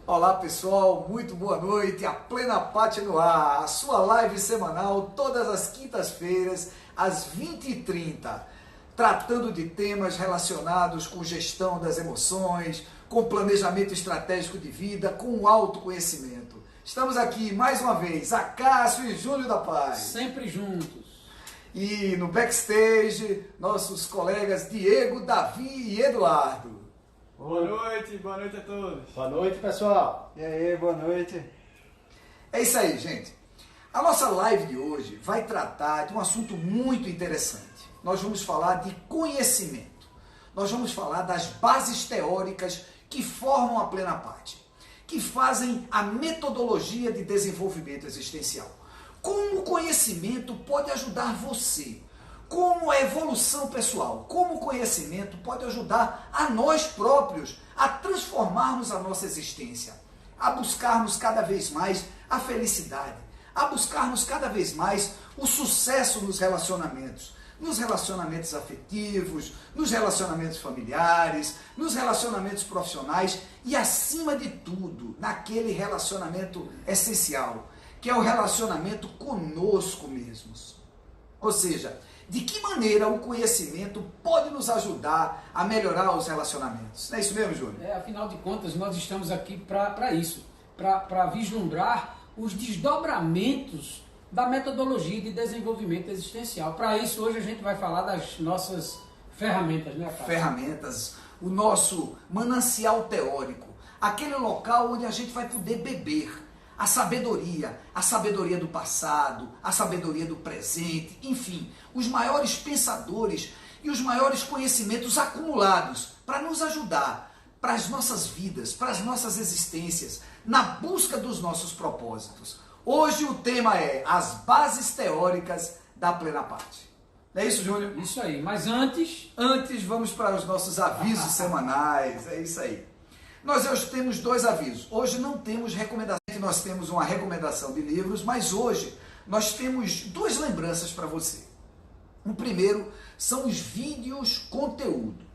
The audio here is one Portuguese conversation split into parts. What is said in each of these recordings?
Olá pessoal, muito boa noite, a Plena Pátria no ar, a sua live semanal todas as quintas-feiras às 20h30, tratando de temas relacionados com gestão das emoções, com planejamento estratégico de vida, com autoconhecimento. Estamos aqui mais uma vez, Acácio e Júlio da Paz. Sempre juntos. E no backstage, nossos colegas Diego, Davi e Eduardo. Boa noite a todos. Boa noite, pessoal. E aí, boa noite. É isso aí, gente. A nossa live de hoje vai tratar de um assunto muito interessante. Nós vamos falar de conhecimento. Nós vamos falar das bases teóricas que formam a Plena Pátria, que fazem a metodologia de desenvolvimento existencial. Como o conhecimento pode ajudar você? Como a evolução pessoal, como o conhecimento pode ajudar a nós próprios a transformarmos a nossa existência, a buscarmos cada vez mais a felicidade, a buscarmos cada vez mais o sucesso nos relacionamentos afetivos, nos relacionamentos familiares, nos relacionamentos profissionais e, acima de tudo, naquele relacionamento essencial, que é o relacionamento conosco mesmos. Ou seja, de que maneira o conhecimento pode nos ajudar a melhorar os relacionamentos? Não é isso mesmo, Júlio? Afinal de contas, nós estamos aqui para isso, para vislumbrar os desdobramentos da metodologia de desenvolvimento existencial. Para isso, hoje a gente vai falar das nossas ferramentas, né, Cássio? Ferramentas, o nosso manancial teórico, aquele local onde a gente vai poder beber a sabedoria do passado, a sabedoria do presente, enfim, os maiores pensadores e os maiores conhecimentos acumulados para nos ajudar para as nossas vidas, para as nossas existências, na busca dos nossos propósitos. Hoje o tema é as bases teóricas da Plena Pátria. Não é isso, Júnior? Isso aí, mas antes vamos para os nossos avisos semanais, é isso aí. Nós hoje temos dois avisos. Hoje não temos recomendação, nós temos uma recomendação de livros, mas hoje nós temos duas lembranças para você. O primeiro são os vídeos conteúdo.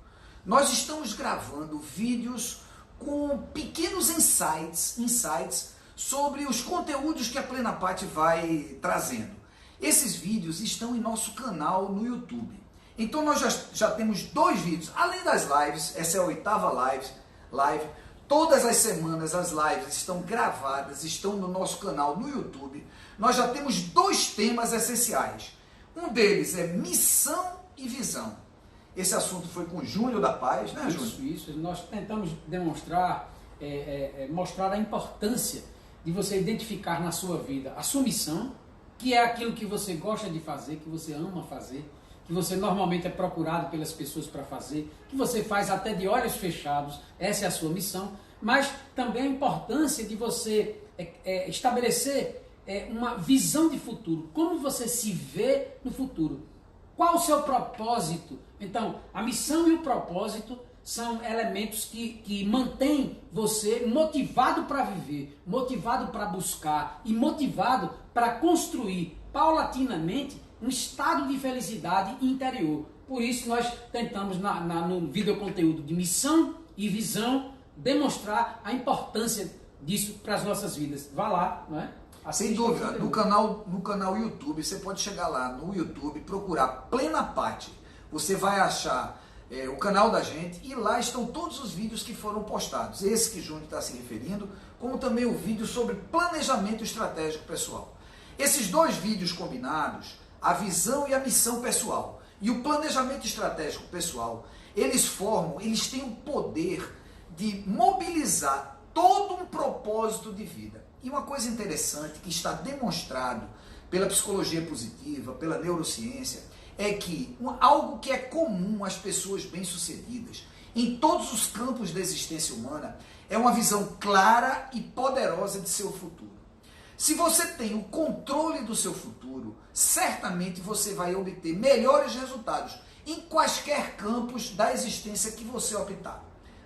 Nós estamos gravando vídeos com pequenos insights sobre os conteúdos que a Plena Pátria vai trazendo. Esses vídeos estão em nosso canal no YouTube. Então nós já temos dois vídeos, além das lives, essa é a 8ª live. Todas as semanas as lives estão gravadas, estão no nosso canal no YouTube. Nós já temos dois temas essenciais. Um deles é missão e visão. Esse assunto foi com o Júnior da Paz, né, Júnior? Isso. Nós tentamos demonstrar, mostrar a importância de você identificar na sua vida a sua missão, que é aquilo que você gosta de fazer, que você ama fazer, que você normalmente é procurado pelas pessoas para fazer, que você faz até de olhos fechados, essa é a sua missão, mas também a importância de você estabelecer uma visão de futuro, como você se vê no futuro, qual o seu propósito. Então, a missão e o propósito são elementos que mantêm você motivado para viver, motivado para buscar e motivado para construir paulatinamente um estado de felicidade interior. Por isso nós tentamos no videoconteúdo de missão e visão demonstrar a importância disso para as nossas vidas. Vá lá, não é? Sem dúvida, no canal YouTube, você pode chegar lá no YouTube, procurar Plena Pátria. Você vai achar o canal da gente e lá estão todos os vídeos que foram postados. Esse que o Júnior está se referindo, como também o vídeo sobre planejamento estratégico pessoal. Esses dois vídeos combinados, a visão e a missão pessoal e o planejamento estratégico pessoal, eles têm o poder de mobilizar todo um propósito de vida. E uma coisa interessante que está demonstrado pela psicologia positiva, pela neurociência, é que algo que é comum às pessoas bem-sucedidas em todos os campos da existência humana é uma visão clara e poderosa de seu futuro. Se você tem o controle do seu futuro, certamente você vai obter melhores resultados em quaisquer campos da existência que você optar.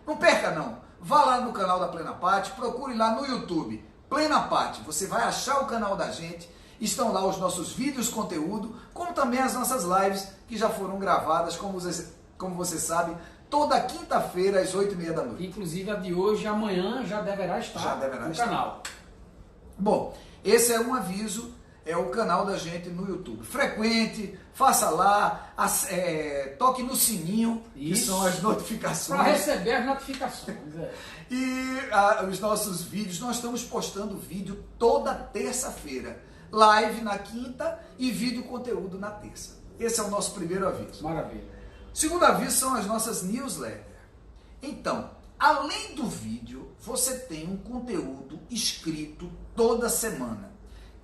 Não perca não, vá lá no canal da Plena Pátria, procure lá no YouTube, Plena Pátria, você vai achar o canal da gente, estão lá os nossos vídeos conteúdo, como também as nossas lives que já foram gravadas, como você sabe, toda quinta-feira às 8h30 da noite. Inclusive a de hoje, amanhã, já deverá estar no canal. Bom, esse é um aviso, é o canal da gente no YouTube. Frequente, faça lá, toque no sininho, que são as notificações. Para receber as notificações. E os nossos vídeos, nós estamos postando vídeo toda terça-feira. Live na quinta e vídeo conteúdo na terça. Esse é o nosso primeiro aviso. Maravilha. O segundo aviso são as nossas newsletters. Então, além do vídeo, você tem um conteúdo escrito toda semana.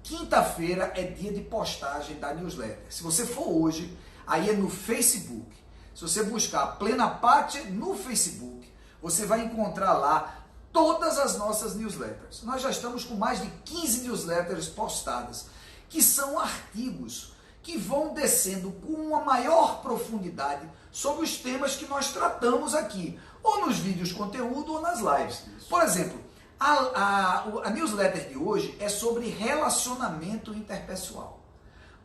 Quinta-feira é dia de postagem da newsletter. Se você for hoje, aí é no Facebook. Se você buscar Plena Pátia no Facebook, você vai encontrar lá todas as nossas newsletters. Nós já estamos com mais de 15 newsletters postadas, que são artigos que vão descendo com uma maior profundidade sobre os temas que nós tratamos aqui, ou nos vídeos conteúdo ou nas lives. Por exemplo, a newsletter de hoje é sobre relacionamento interpessoal.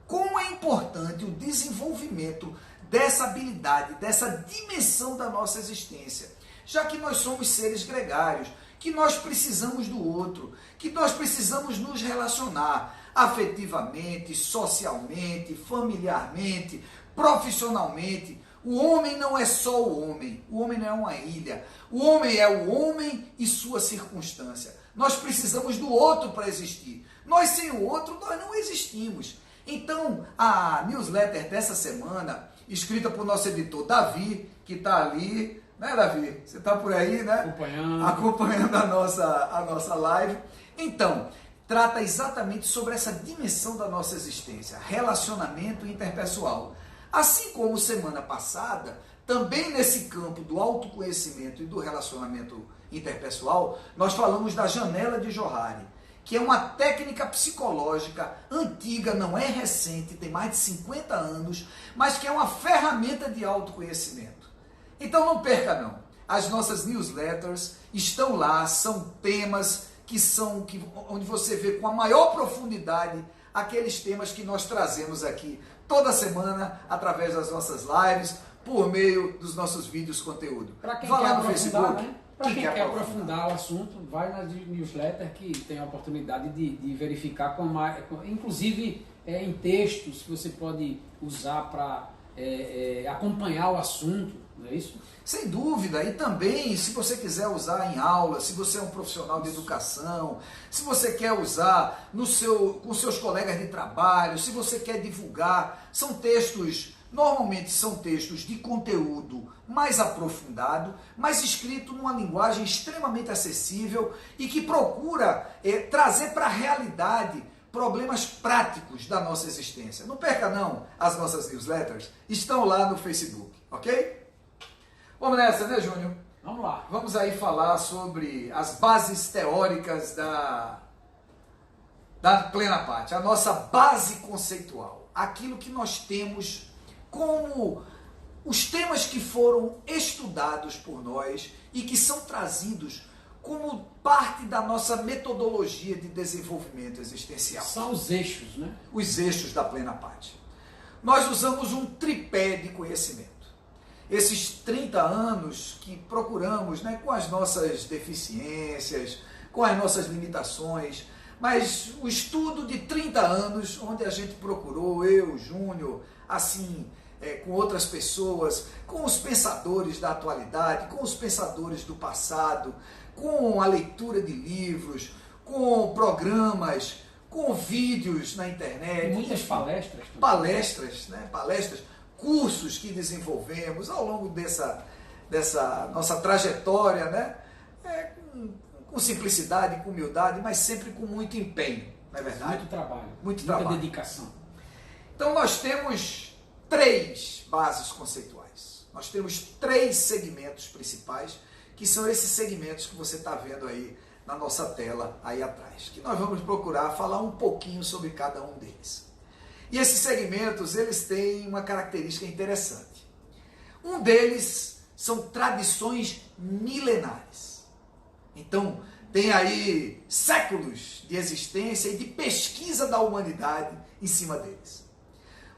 Como é importante o desenvolvimento dessa habilidade, dessa dimensão da nossa existência, já que nós somos seres gregários, que nós precisamos do outro, que nós precisamos nos relacionar afetivamente, socialmente, familiarmente, profissionalmente. O homem não é só o homem não é uma ilha. O homem é o homem e sua circunstância. Nós precisamos do outro para existir. Nós sem o outro, nós não existimos. Então, a newsletter dessa semana, escrita por nosso editor Davi, que está ali, né, Davi? Você está por aí, né? Acompanhando a nossa live. Então, trata exatamente sobre essa dimensão da nossa existência, relacionamento interpessoal. Assim como semana passada, também nesse campo do autoconhecimento e do relacionamento interpessoal, nós falamos da janela de Johari, que é uma técnica psicológica antiga, não é recente, tem mais de 50 anos, mas que é uma ferramenta de autoconhecimento. Então não perca não, as nossas newsletters estão lá, são temas onde você vê com a maior profundidade aqueles temas que nós trazemos aqui toda semana através das nossas lives, por meio dos nossos vídeos conteúdo. Para quem Vá quer lá no aprofundar, Facebook. né? Para quem quer aprofundar o assunto, vai na newsletter que tem a oportunidade de verificar, inclusive em textos que você pode usar para acompanhar o assunto, não é isso? Sem dúvida, e também se você quiser usar em aula, se você é um profissional de educação, se você quer usar com seus colegas de trabalho, se você quer divulgar, normalmente são textos de conteúdo mais aprofundado, mas escrito numa linguagem extremamente acessível e que procura trazer para a realidade problemas práticos da nossa existência. Não perca não, as nossas newsletters estão lá no Facebook, ok? Vamos nessa, né, Júnior? Vamos lá. Vamos aí falar sobre as bases teóricas da Plena Pátia, a nossa base conceitual, aquilo que nós temos como os temas que foram estudados por nós e que são trazidos como parte da nossa metodologia de desenvolvimento existencial. São os eixos, né? Os eixos da Plena Pátia. Nós usamos um tripé de conhecimento. Esses 30 anos que procuramos, né, com as nossas deficiências, com as nossas limitações, mas o estudo de 30 anos, onde a gente procurou, eu, Júnior, assim, com outras pessoas, com os pensadores da atualidade, com os pensadores do passado, com a leitura de livros, com programas, com vídeos na internet. E muitas palestras. Palestras, cursos que desenvolvemos ao longo dessa nossa trajetória, né? Com simplicidade, com humildade, mas sempre com muito empenho, não é verdade? Muita dedicação. Então nós temos 3 bases conceituais. Nós temos 3 segmentos principais, que são esses segmentos que você está vendo aí na nossa tela aí atrás, que nós vamos procurar falar um pouquinho sobre cada um deles. E esses segmentos, eles têm uma característica interessante. Um deles são tradições milenares. Então, tem aí séculos de existência e de pesquisa da humanidade em cima deles.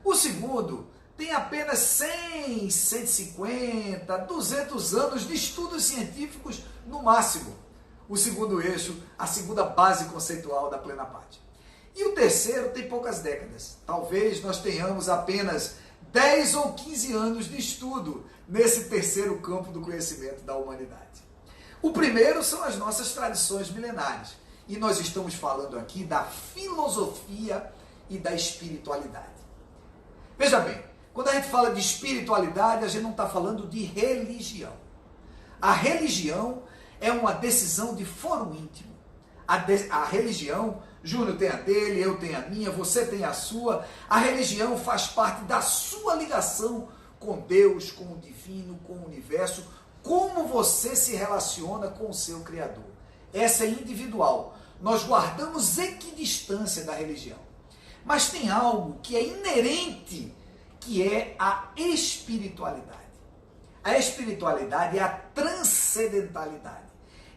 O segundo tem apenas 100, 150, 200 anos de estudos científicos no máximo. O segundo eixo, a segunda base conceitual da Plena Pátria. E o terceiro tem poucas décadas. Talvez nós tenhamos apenas 10 ou 15 anos de estudo nesse terceiro campo do conhecimento da humanidade. O primeiro são as nossas tradições milenares. E nós estamos falando aqui da filosofia e da espiritualidade. Veja bem, quando a gente fala de espiritualidade, a gente não está falando de religião. A religião é uma decisão de foro íntimo. A religião, Júnior tem a dele, eu tenho a minha, você tem a sua. A religião faz parte da sua ligação com Deus, com o divino, com o universo, como você se relaciona com o seu Criador. Essa é individual. Nós guardamos equidistância da religião. Mas tem algo que é inerente, que é a espiritualidade. A espiritualidade é a transcendentalidade.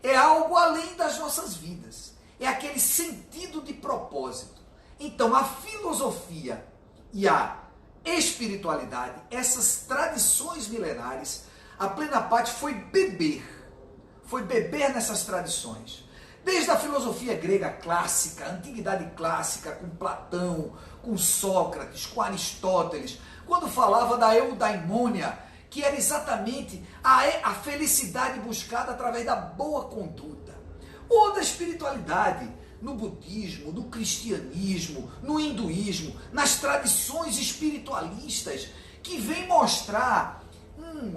É algo além das nossas vidas. É aquele sentido de propósito. Então, a filosofia e a espiritualidade, essas tradições milenares, a Plena Pátria foi beber nessas tradições. Desde a filosofia grega clássica, a antiguidade clássica, com Platão, com Sócrates, com Aristóteles, quando falava da eudaimônia, que era exatamente a felicidade buscada através da boa conduta. Ou da espiritualidade, no budismo, no cristianismo, no hinduísmo, nas tradições espiritualistas, que vem mostrar,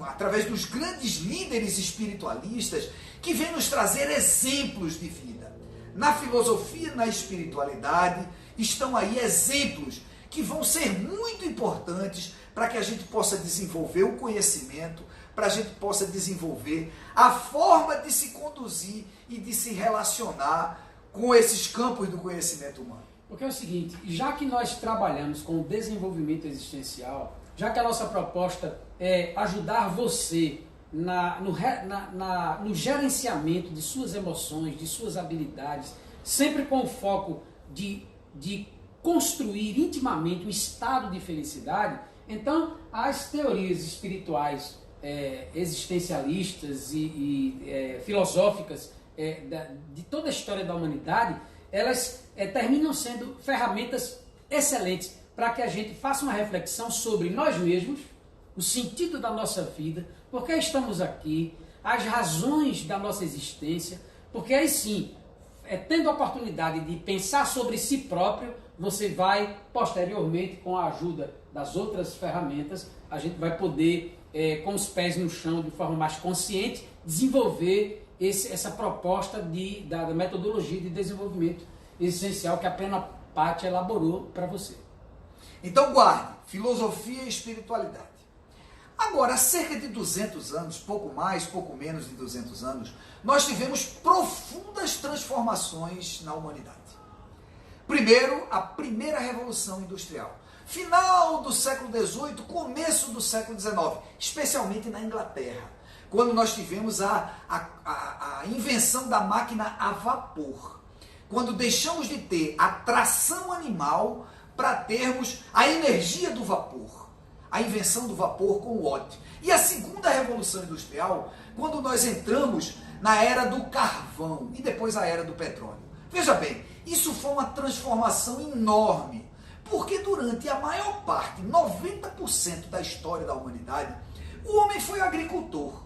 através dos grandes líderes espiritualistas, que vem nos trazer exemplos de vida. Na filosofia e na espiritualidade estão aí exemplos que vão ser muito importantes para que a gente possa desenvolver o conhecimento, para a gente possa desenvolver a forma de se conduzir e de se relacionar com esses campos do conhecimento humano. Porque é o seguinte, já que nós trabalhamos com o desenvolvimento existencial, já que a nossa proposta é ajudar você no gerenciamento de suas emoções, de suas habilidades, sempre com o foco de construir intimamente um estado de felicidade, então as teorias espirituais existencialistas e filosóficas de toda a história da humanidade, elas terminam sendo ferramentas excelentes para que a gente faça uma reflexão sobre nós mesmos, o sentido da nossa vida, por que estamos aqui, as razões da nossa existência, porque aí sim, tendo a oportunidade de pensar sobre si próprio, você vai, posteriormente, com a ajuda das outras ferramentas, a gente vai poder, com os pés no chão, de forma mais consciente, desenvolver essa proposta da metodologia de desenvolvimento existencial que a Plena Pátria elaborou para você. Então guarde, filosofia e espiritualidade. Agora, há cerca de 200 anos, pouco mais, pouco menos de 200 anos, nós tivemos profundas transformações na humanidade. Primeiro, a primeira Revolução Industrial. Final do século XVIII, começo do século XIX, especialmente na Inglaterra, quando nós tivemos a invenção da máquina a vapor. Quando deixamos de ter a tração animal para termos a energia do vapor. A invenção do vapor com o Watt. E a segunda Revolução Industrial, quando nós entramos na era do carvão e depois a era do petróleo. Veja bem, isso foi uma transformação enorme, porque durante a maior parte, 90% da história da humanidade, o homem foi agricultor.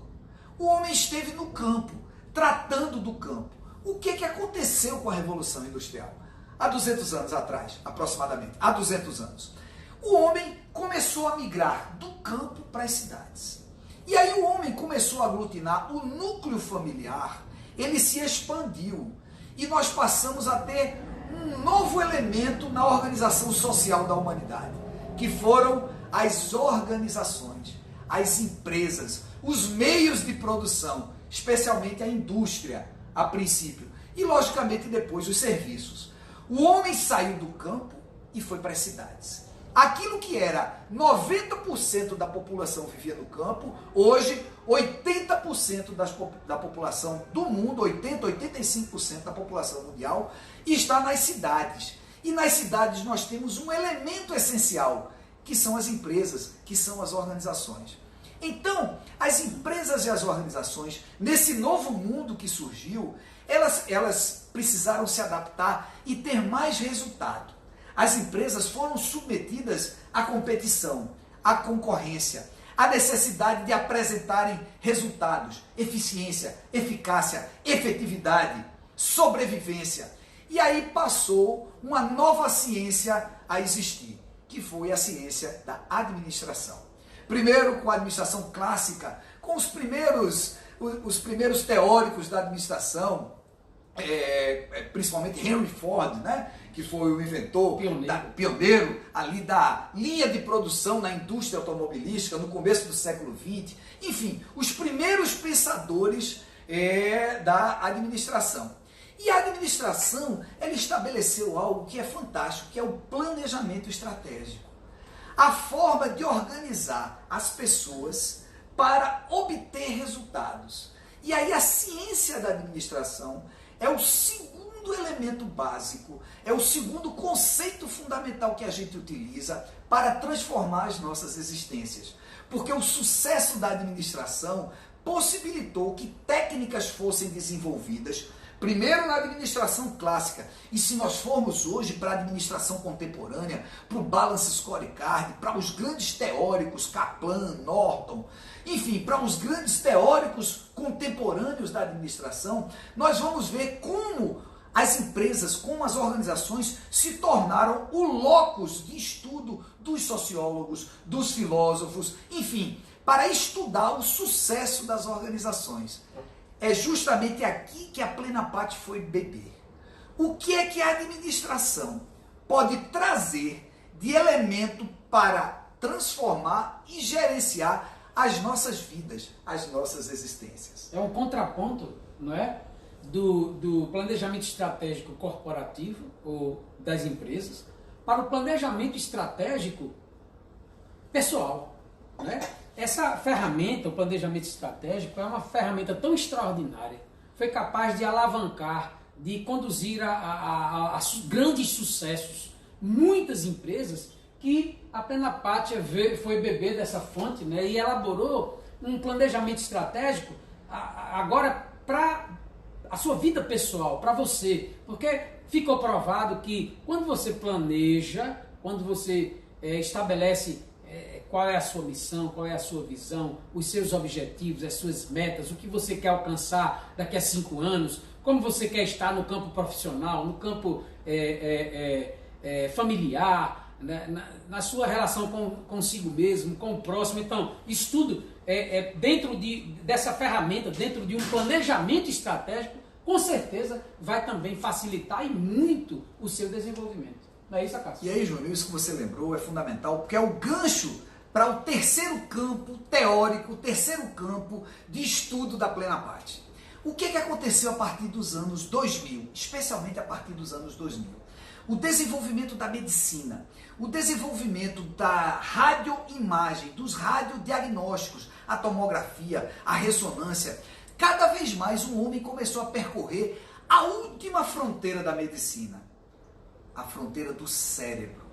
O homem esteve no campo, tratando do campo. O que aconteceu com a Revolução Industrial? Há 200 anos atrás, aproximadamente, há 200 anos. O homem começou a migrar do campo para as cidades. E aí o homem começou a aglutinar o núcleo familiar, ele se expandiu. E nós passamos a ter um novo elemento na organização social da humanidade, que foram as organizações, as empresas, os meios de produção, especialmente a indústria, a princípio, e logicamente depois os serviços. O homem saiu do campo e foi para as cidades. Aquilo que era 90% da população vivia no campo, hoje 80% da população do mundo, 85% da população mundial, está nas cidades. E nas cidades nós temos um elemento essencial, que são as empresas, que são as organizações. Então, as empresas e as organizações, nesse novo mundo que surgiu, elas precisaram se adaptar e ter mais resultado. As empresas foram submetidas à competição, à concorrência, à necessidade de apresentarem resultados, eficiência, eficácia, efetividade, sobrevivência. E aí passou uma nova ciência a existir, que foi a ciência da administração. Primeiro com a administração clássica, com os primeiros teóricos da administração, principalmente Henry Ford, né, que foi o inventor, pioneiro ali da linha de produção na indústria automobilística no começo do século XX. Enfim, os primeiros pensadores da administração. E a administração, ela estabeleceu algo que é fantástico, que é o planejamento estratégico. A forma de organizar as pessoas para obter resultados. E aí a ciência da administração é o segundo elemento básico, é o segundo conceito fundamental que a gente utiliza para transformar as nossas existências. Porque o sucesso da administração possibilitou que técnicas fossem desenvolvidas, primeiro na administração clássica, e se nós formos hoje para a administração contemporânea, para o Balance Scorecard, para os grandes teóricos, Kaplan, Norton, enfim, para os grandes teóricos contemporâneos da administração, nós vamos ver como as empresas, como as organizações se tornaram o locus de estudo dos sociólogos, dos filósofos, enfim, para estudar o sucesso das organizações. É justamente aqui que a Plenapatch foi beber. O que é que a administração pode trazer de elemento para transformar e gerenciar as nossas vidas, as nossas existências? É um contraponto, não é? Do planejamento estratégico corporativo ou das empresas para o planejamento estratégico pessoal, né? Essa ferramenta, o planejamento estratégico, é uma ferramenta tão extraordinária, foi capaz de alavancar, de conduzir a grandes sucessos, muitas empresas, que a Plenapatch foi beber dessa fonte, né, e elaborou um planejamento estratégico agora para a sua vida pessoal, para você, porque ficou provado que quando você planeja, quando você estabelece qual é a sua missão, qual é a sua visão, os seus objetivos, as suas metas, o que você quer alcançar daqui a 5 anos, como você quer estar no campo profissional, no campo familiar, né, na sua relação consigo mesmo, com o próximo. Então, isso tudo dentro dessa ferramenta, dentro de um planejamento estratégico, com certeza vai também facilitar e muito o seu desenvolvimento. Não é isso, Cássio? E aí, Júnior, isso que você lembrou é fundamental, porque é o gancho para o terceiro campo teórico, o terceiro campo de estudo da Plenapatch. O que aconteceu a partir dos anos 2000, especialmente a partir dos anos 2000? O desenvolvimento da medicina, o desenvolvimento da radioimagem, dos radiodiagnósticos, a tomografia, a ressonância. Cada vez mais o homem começou a percorrer a última fronteira da medicina, a fronteira do cérebro.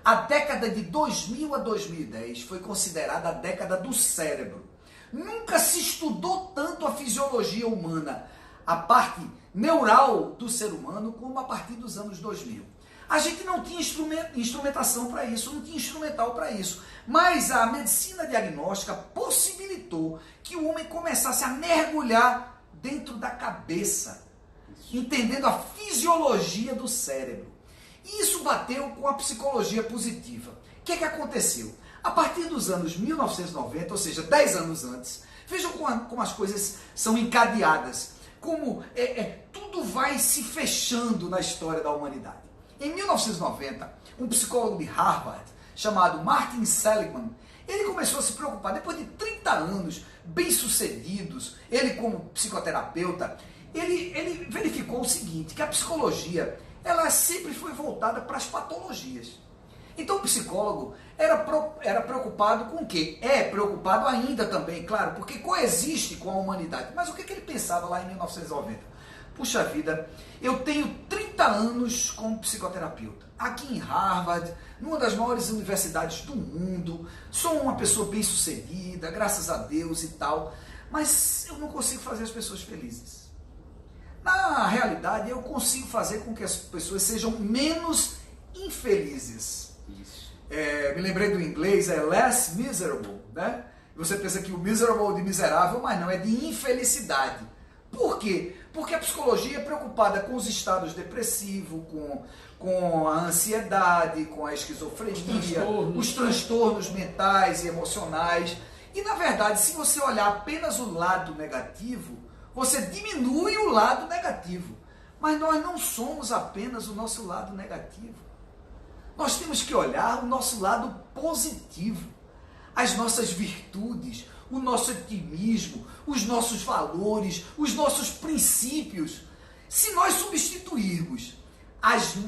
A década de 2000 a 2010 foi considerada a década do cérebro. Nunca se estudou tanto a fisiologia humana, a parte neural do ser humano, como a partir dos anos 2000. A gente não tinha instrumentação para isso, não tinha instrumental para isso. Mas a medicina diagnóstica possibilitou que o homem começasse a mergulhar dentro da cabeça, entendendo a fisiologia do cérebro. E isso bateu com a psicologia positiva. O que aconteceu? A partir dos anos 1990, ou seja, 10 anos antes, vejam como as coisas são encadeadas, como tudo vai se fechando na história da humanidade. Em 1990, um psicólogo de Harvard, chamado Martin Seligman, ele começou a se preocupar, depois de 30 anos, bem-sucedidos, ele como psicoterapeuta, ele verificou o seguinte, que a psicologia, ela sempre foi voltada para as patologias. Então o psicólogo era preocupado com o quê? É preocupado ainda também, claro, porque coexiste com a humanidade. Mas o que ele pensava lá em 1990? Puxa vida, eu tenho 30 30 anos como psicoterapeuta, aqui em Harvard, numa das maiores universidades do mundo, sou uma pessoa bem-sucedida, graças a Deus e tal, mas eu não consigo fazer as pessoas felizes. Na realidade, eu consigo fazer com que as pessoas sejam menos infelizes. Isso. Me lembrei do inglês, é less miserable, né? Você pensa que o miserable de miserável, mas não, é de infelicidade. Por quê? Porque a psicologia é preocupada com os estados depressivos, com a ansiedade, com a esquizofrenia, os transtornos mentais e emocionais. E na verdade, se você olhar apenas o lado negativo, você diminui o lado negativo. Mas nós não somos apenas o nosso lado negativo. Nós temos que olhar o nosso lado positivo, as nossas virtudes, o nosso otimismo, os nossos valores, os nossos princípios. Se nós substituirmos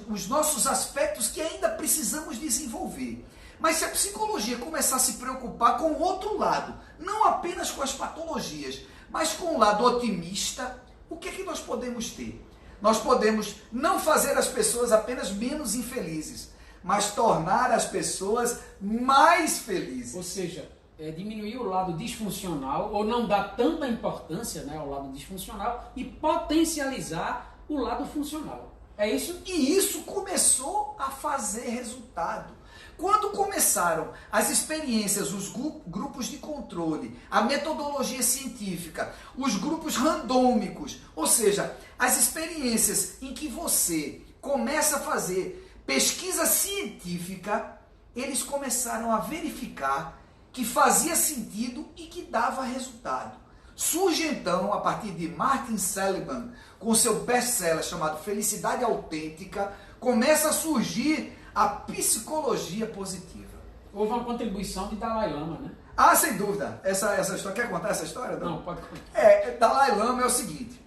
os nossos aspectos que ainda precisamos desenvolver, mas se a psicologia começar a se preocupar com o outro lado, não apenas com as patologias, mas com o lado otimista, o que é que nós podemos ter? Nós podemos não fazer as pessoas apenas menos infelizes, mas tornar as pessoas mais felizes. Ou seja, diminuir o lado disfuncional, ou não dar tanta importância, né, ao lado disfuncional, e potencializar o lado funcional. É isso? E isso começou a fazer resultado. Quando começaram as experiências, os grupos de controle, a metodologia científica, os grupos randômicos, ou seja, as experiências em que você começa a fazer pesquisa científica, eles começaram a verificar que fazia sentido e que dava resultado. Surge então, a partir de Martin Seligman, com seu best-seller chamado Felicidade Autêntica, começa a surgir a psicologia positiva. Houve uma contribuição de Dalai Lama, né? Ah, sem dúvida. Essa história, quer contar essa história? Não, pode contar. Dalai Lama é o seguinte,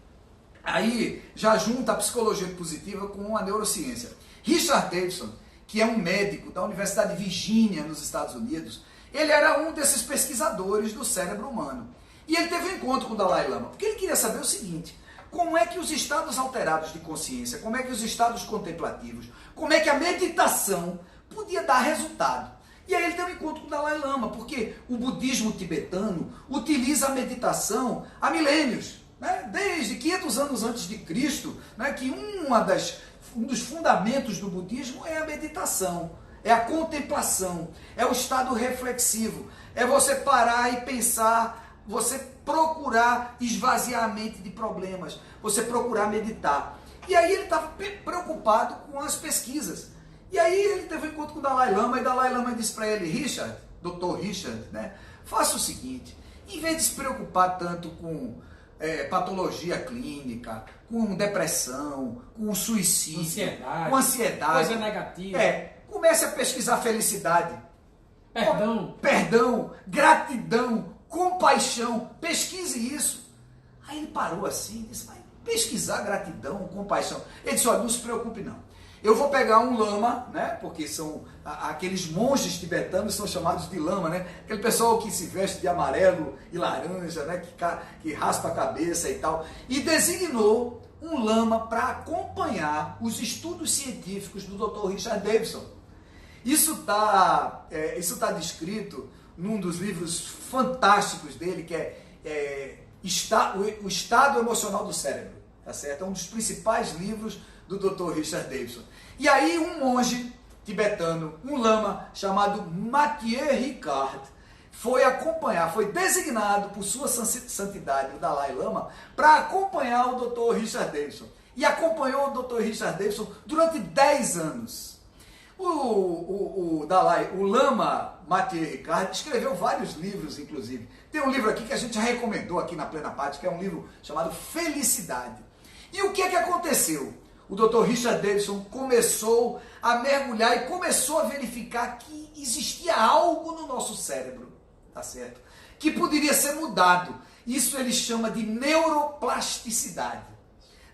aí já junta a psicologia positiva com a neurociência. Richard Davidson, que é um médico da Universidade de Virgínia, nos Estados Unidos, ele era um desses pesquisadores do cérebro humano. E ele teve um encontro com o Dalai Lama, porque ele queria saber o seguinte: como é que os estados alterados de consciência, como é que os estados contemplativos, como é que a meditação podia dar resultado. E aí ele teve um encontro com o Dalai Lama, porque o budismo tibetano utiliza a meditação há milênios, né? Desde 500 anos antes de Cristo, né? Que um dos fundamentos do budismo é a meditação, é a contemplação, é o estado reflexivo, é você parar e pensar, você procurar esvaziar a mente de problemas, você procurar meditar. E aí ele estava preocupado com as pesquisas. E aí ele teve um encontro com o Dalai Lama, e o Dalai Lama disse para ele: Richard, Dr. Richard, né, faça o seguinte, em vez de se preocupar tanto com patologia clínica, com depressão, com suicídio, com ansiedade, coisa negativa, comece a pesquisar felicidade, perdão, gratidão, compaixão, pesquise isso. Aí ele parou assim e disse: mas pesquisar gratidão, compaixão? Ele disse: olha, não se preocupe não. Eu vou pegar um lama, né? Porque são aqueles monges tibetanos, são chamados de lama, né? Aquele pessoal que se veste de amarelo e laranja, né? Que raspa a cabeça e tal. E designou um lama para acompanhar os estudos científicos do Dr. Richard Davidson. Isso tá descrito num dos livros fantásticos dele, que o Estado Emocional do Cérebro, tá certo? É um dos principais livros do Dr. Richard Davidson. E aí um monge tibetano, um lama chamado Mathieu Ricard, foi designado por sua santidade, o Dalai Lama, para acompanhar o Dr. Richard Davidson. E acompanhou o Dr. Richard Davidson durante 10 anos. O Lama Mathieu Ricard escreveu vários livros, inclusive. Tem um livro aqui que a gente já recomendou aqui na Plena Parte, que é um livro chamado Felicidade. E o que é que aconteceu? O Dr. Richard Davidson começou a mergulhar e começou a verificar que existia algo no nosso cérebro, tá certo? Que poderia ser mudado. Isso ele chama de neuroplasticidade.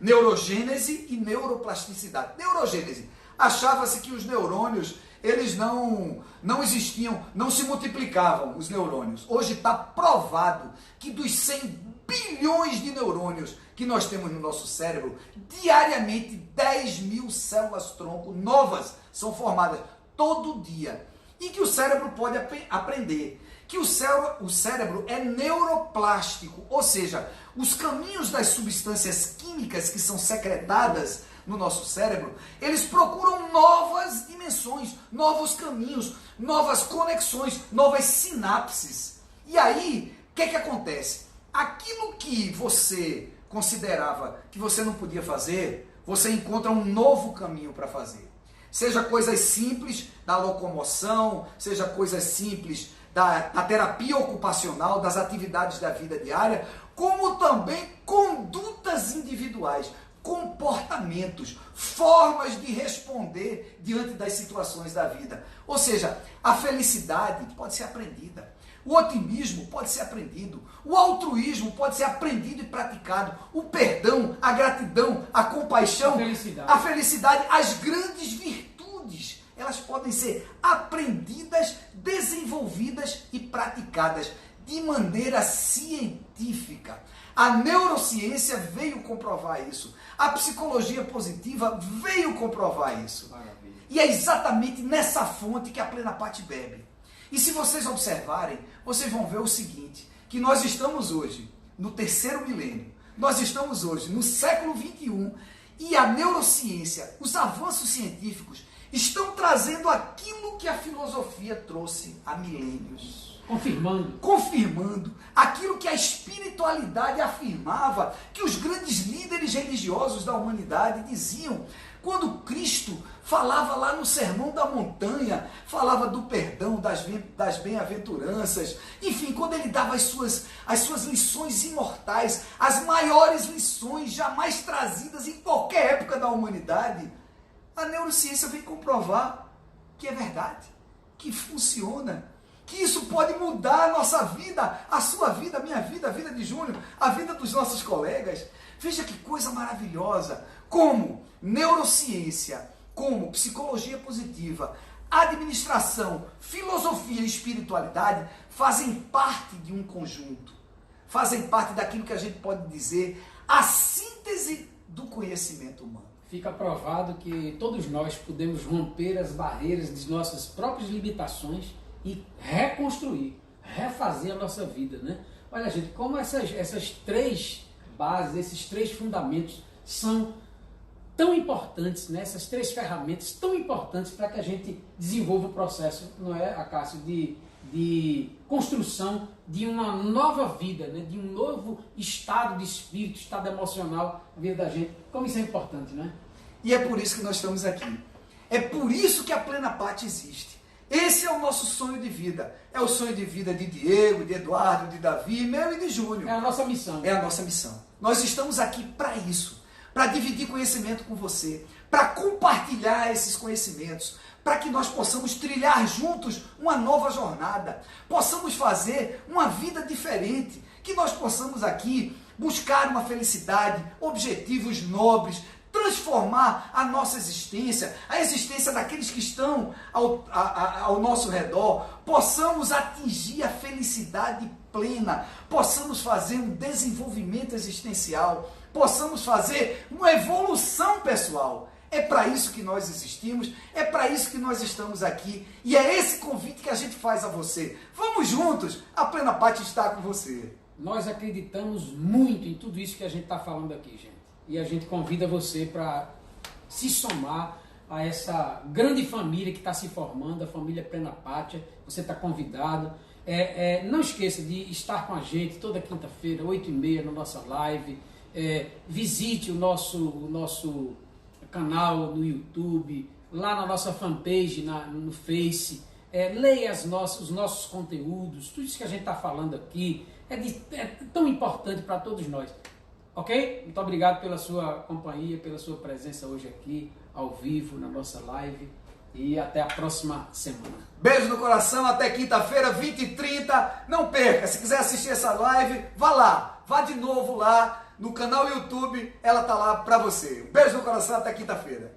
Neurogênese e neuroplasticidade. Neurogênese. Achava-se que os neurônios eles não existiam, não se multiplicavam os neurônios. Hoje está provado que dos 100 bilhões de neurônios que nós temos no nosso cérebro, diariamente 10 mil células-tronco novas são formadas todo dia. E que o cérebro pode aprender. Que o cérebro é neuroplástico, ou seja, os caminhos das substâncias químicas que são secretadas no nosso cérebro, eles procuram novas dimensões, novos caminhos, novas conexões, novas sinapses. E aí, o que acontece? Aquilo que você considerava que você não podia fazer, você encontra um novo caminho para fazer. Seja coisas simples da locomoção, seja coisas simples da terapia ocupacional, das atividades da vida diária, como também condutas individuais, comportamentos, formas de responder diante das situações da vida. Ou seja, a felicidade pode ser aprendida, o otimismo pode ser aprendido, o altruísmo pode ser aprendido e praticado, o perdão, a gratidão, a compaixão, a felicidade, as grandes virtudes, elas podem ser aprendidas, desenvolvidas e praticadas de maneira científica. A neurociência veio comprovar isso. A psicologia positiva veio comprovar isso. Maravilha. E é exatamente nessa fonte que a Plena Pátty bebe. E se vocês observarem, vocês vão ver o seguinte, que nós estamos hoje no 3º milênio, nós estamos hoje no século 21 e a neurociência, os avanços científicos estão trazendo aquilo que a filosofia trouxe há milênios. Confirmando aquilo que a espiritualidade afirmava, que os grandes líderes religiosos da humanidade diziam. Quando Cristo falava lá no Sermão da Montanha, falava do perdão, das bem-aventuranças, enfim, quando ele dava as suas lições imortais, as maiores lições jamais trazidas em qualquer época da humanidade, a neurociência vem comprovar que é verdade, que funciona, que isso pode mudar a nossa vida, a sua vida, a minha vida, a vida de Júnior, a vida dos nossos colegas. Veja que coisa maravilhosa, como neurociência, como psicologia positiva, administração, filosofia e espiritualidade fazem parte de um conjunto, fazem parte daquilo que a gente pode dizer a síntese do conhecimento humano. Fica provado que todos nós podemos romper as barreiras de nossas próprias limitações e reconstruir, refazer a nossa vida, né? Olha, gente, como essas três bases, esses três fundamentos são tão importantes, né? Essas três ferramentas tão importantes para que a gente desenvolva o processo, não é, Acácio, de construção de uma nova vida, né? De um novo estado de espírito, estado emocional na vida da gente. Como isso é importante, né? E é por isso que nós estamos aqui. É por isso que a Plena Pátty existe. Esse é o nosso sonho de vida. É o sonho de vida de Diego, de Eduardo, de Davi, meu e de Júnior. É a nossa missão. É a nossa missão. Nós estamos aqui para isso. Para dividir conhecimento com você. Para compartilhar esses conhecimentos. Para que nós possamos trilhar juntos uma nova jornada. Possamos fazer uma vida diferente. Que nós possamos aqui buscar uma felicidade, objetivos nobres, transformar a nossa existência, a existência daqueles que estão ao nosso redor, possamos atingir a felicidade plena, possamos fazer um desenvolvimento existencial, possamos fazer uma evolução pessoal. É para isso que nós existimos, é para isso que nós estamos aqui, e é esse convite que a gente faz a você. Vamos juntos, a Plena Pátty está com você. Nós acreditamos muito em tudo isso que a gente está falando aqui, gente. E a gente convida você para se somar a essa grande família que está se formando, a família Plena Pátty. Você está convidado. Não esqueça de estar com a gente toda quinta-feira, 8h30, na nossa live. Visite o nosso canal no YouTube, lá na nossa fanpage no Face. Leia os nossos conteúdos, tudo isso que a gente está falando aqui é tão importante para todos nós. Ok? Muito obrigado pela sua companhia, pela sua presença hoje aqui, ao vivo, na nossa live. E até a próxima semana. Beijo no coração, até quinta-feira, 20h30. Não perca, se quiser assistir essa live, vá lá. Vá de novo lá no canal YouTube, ela tá lá para você. Beijo no coração, até quinta-feira.